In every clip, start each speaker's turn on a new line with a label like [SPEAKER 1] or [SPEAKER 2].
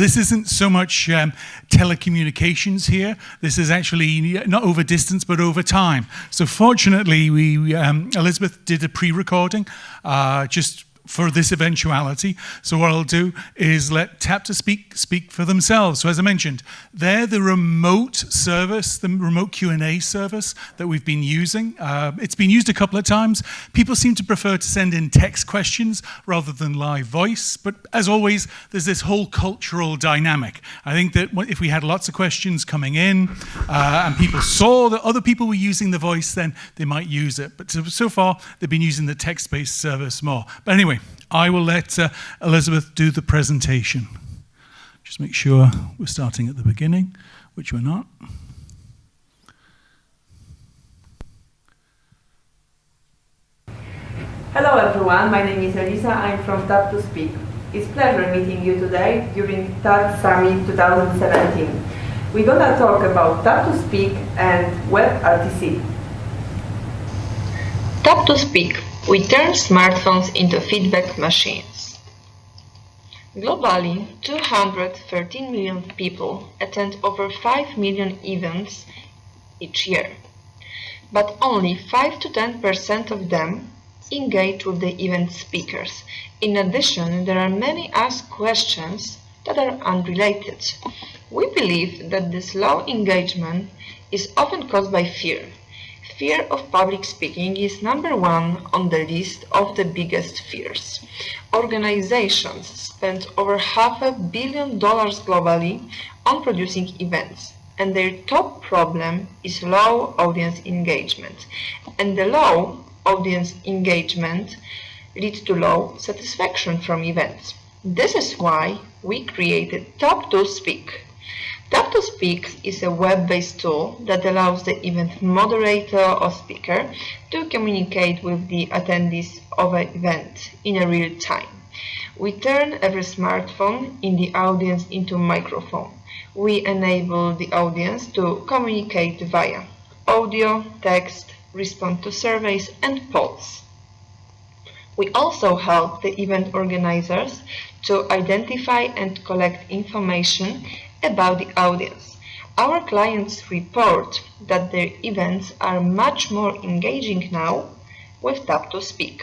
[SPEAKER 1] this isn't so much telecommunications here. This is actually not over distance, but over time. So fortunately, Elizabeth did a pre-recording just for this eventuality. So what I'll do is let Tap to speak for themselves. So as I mentioned, they're the remote service, the remote Q&A service that we've been using. It's been used a couple of times. People seem to prefer to send in text questions rather than live voice. But as always, there's this whole cultural dynamic. I think that if we had lots of questions coming in and people saw that other people were using the voice, then they might use it. But so far, they've been using the text-based service more. But anyway, I will let Elizabeth do the presentation. Just make sure we're starting at the beginning, which we're not.
[SPEAKER 2] Hello everyone, my name is Eliza, I'm from Tap to Speak. It's a pleasure meeting you today during TAT Summit 2017. We're gonna talk about Tap to Speak and WebRTC.
[SPEAKER 3] Tap to Speak. We turn smartphones into feedback machines. Globally, 213 million people attend over 5 million events each year. But only 5 to 10% of them engage with the event speakers. In addition, there are many asked questions that are unrelated. We believe that this low engagement is often caused by fear. Fear of public speaking is number one on the list of the biggest fears. Organizations spend over $500 million globally on producing events, and their top problem is low audience engagement. And the low audience engagement leads to low satisfaction from events. This is why we created Tap to Speak. Tap to Speak is a web-based tool that allows the event moderator or speaker to communicate with the attendees of an event in a real time. We turn every smartphone in the audience into a microphone. We enable the audience to communicate via audio, text, respond to surveys, and polls. We also help the event organizers to identify and collect information about the audience. Our clients report that their events are much more engaging now with Tap to Speak.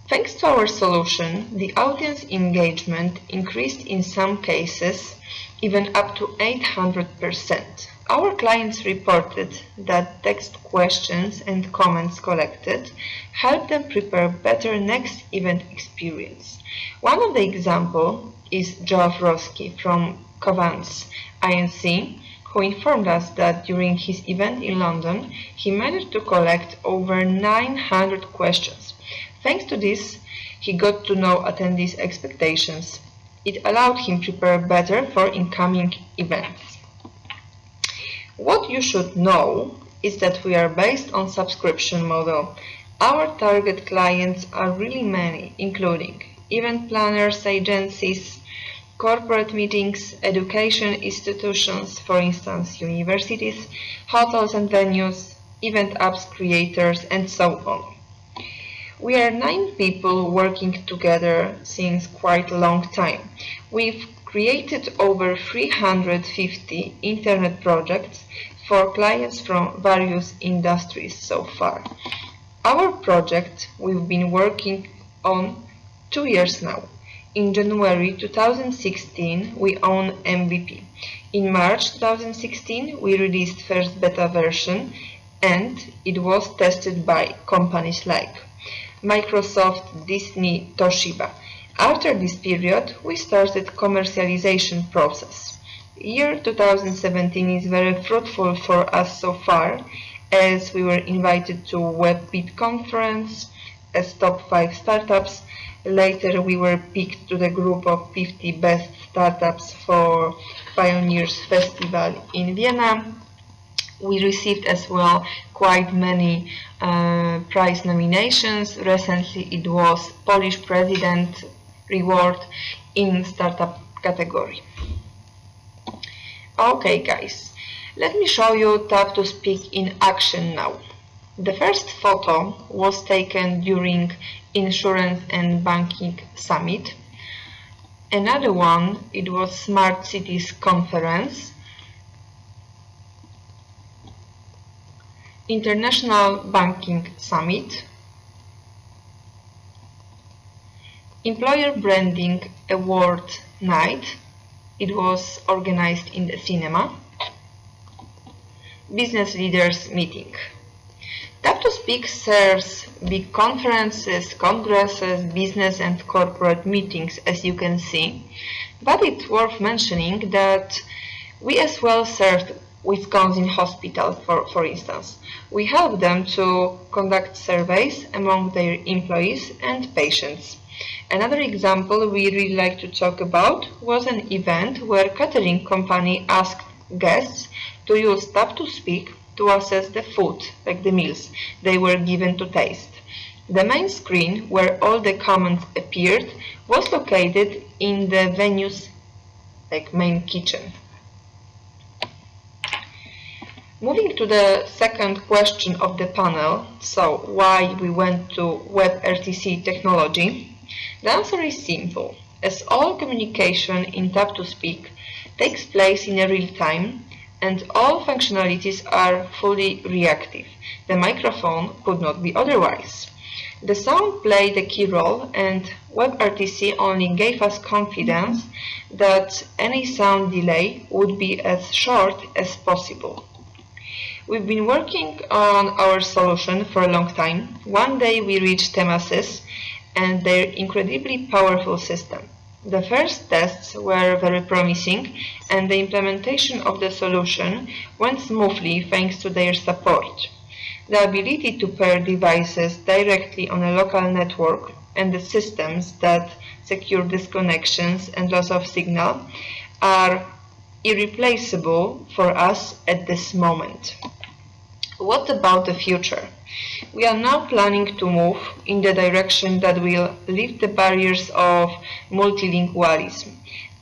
[SPEAKER 3] Thanks to our solution, the audience engagement increased in some cases even up to 800%. Our clients reported that text questions and comments collected helped them prepare better next event experience. One of the examples is Joe Frosky from Covance INC, who informed us that during his event in London, he managed to collect over 900 questions. Thanks to this, he got to know attendees' expectations. It allowed him prepare better for incoming events. What you should know is that we are based on subscription model. Our target clients are really many, including event planners, agencies, corporate meetings, education institutions, for instance, universities, hotels and venues, event apps creators, and so on. We are 9 people working together since quite a long time. We've created over 350 internet projects for clients from various industries so far. Our project we've been working on 2 years now. In January 2016, we own MVP. In March 2016, we released first beta version, and it was tested by companies like Microsoft, Disney, Toshiba. After this period, we started commercialization process. Year 2017 is very fruitful for us so far, as we were invited to WebBeat conference as top 5 startups. Later, we were picked to the group of 50 best startups for Pioneers Festival in Vienna. We received as well quite many prize nominations. Recently, it was Polish President Reward in startup category. Okay, guys, let me show you Tap to Speak in action now. The first photo was taken during Insurance and Banking Summit. Another one, it was Smart Cities Conference, International Banking Summit, Employer Branding Award Night, it was organized in the cinema, Business Leaders Meeting. Tap to Speak serves big conferences, congresses, business and corporate meetings, as you can see, but it's worth mentioning that we as well served Wisconsin Hospital, for instance. We helped them to conduct surveys among their employees and patients. Another example we really like to talk about was an event where catering company asked guests to use Tap to Speak to assess the food, like the meals, they were given to taste. The main screen, where all the comments appeared, was located in the venue's main kitchen. Moving to the second question of the panel, so why we went to WebRTC technology, the answer is simple. As all communication in Tap to Speak takes place in a real time, and all functionalities are fully reactive. The microphone could not be otherwise. The sound played a key role, and WebRTC only gave us confidence that any sound delay would be as short as possible. We've been working on our solution for a long time. One day we reached Temasys and their incredibly powerful system. The first tests were very promising, and the implementation of the solution went smoothly thanks to their support. The ability to pair devices directly on a local network and the systems that secure disconnections and loss of signal are irreplaceable for us at this moment. What about the future? We are now planning to move in the direction that will lift the barriers of multilingualism.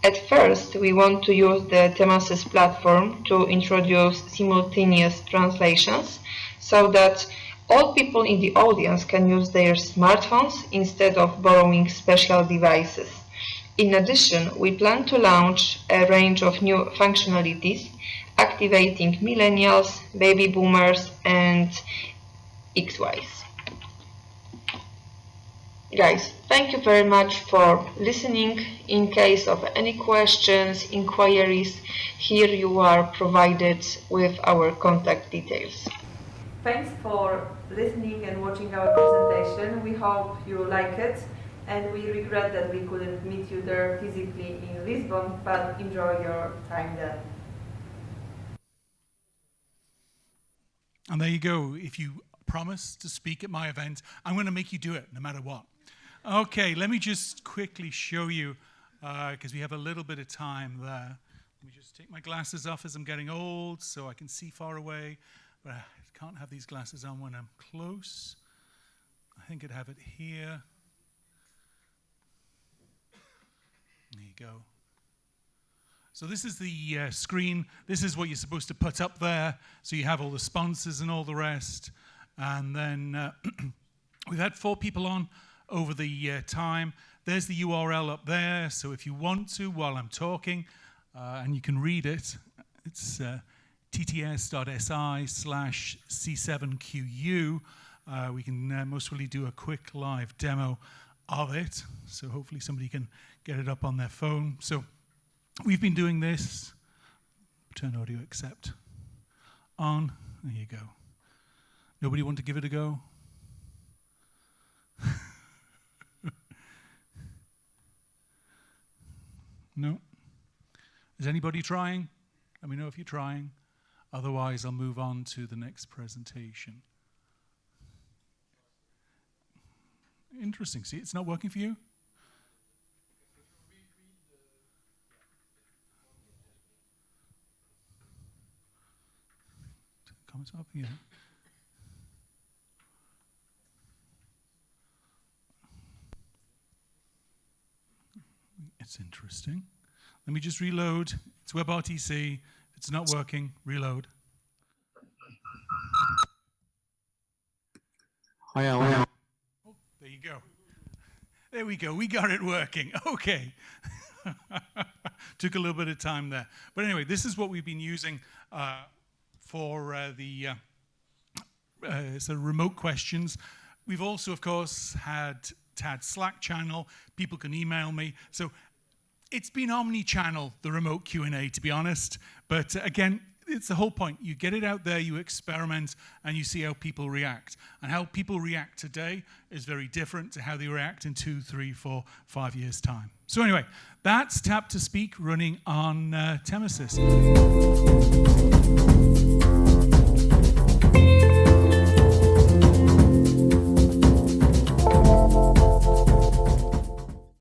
[SPEAKER 3] At first, we want to use the Temasys platform to introduce simultaneous translations so that all people in the audience can use their smartphones instead of borrowing special devices. In addition, we plan to launch a range of new functionalities activating millennials, baby boomers, and XYs. Guys, thank you very much for listening. In case of any questions, inquiries, here you are provided with our contact details.
[SPEAKER 2] Thanks for listening and watching our presentation. We hope you like it, and we regret that we couldn't meet you there physically in Lisbon, but enjoy your time there.
[SPEAKER 1] And there you go. If you promise to speak at my event, I'm going to make you do it no matter what. Okay, let me just quickly show you, because we have a little bit of time there. Let me just take my glasses off as I'm getting old so I can see far away, but I can't have these glasses on when I'm close. I think I'd have it here. There you go. So this is the screen. This is what you're supposed to put up there. So you have all the sponsors and all the rest. And then we've had 4 people on over the time. There's the URL up there. So if you want to, while I'm talking, and you can read it, it's tts.si/C7QU. We can most really do a quick live demo of it. So hopefully somebody can get it up on their phone. So we've been doing this. Turn audio accept on. There you go. Nobody want to give it a go? No? Is anybody trying? Let me know if you're trying. Otherwise, I'll move on to the next presentation. Interesting. See, it's not working for you? Comments up here. It's interesting. Let me just reload. It's WebRTC. If it's not working, reload. Oh, there you go. There we go. We got it working. Okay. Took a little bit of time there. But anyway, this is what we've been using for the sort of remote questions. We've also, of course, had Slack channel. People can email me. So it's been omni-channel, the remote Q&A, to be honest. But again, it's the whole point. You get it out there, you experiment, and you see how people react. And how people react today is very different to how they react in 2, 3, 4, 5 years' time. So anyway, that's Tap to Speak running on Temasys.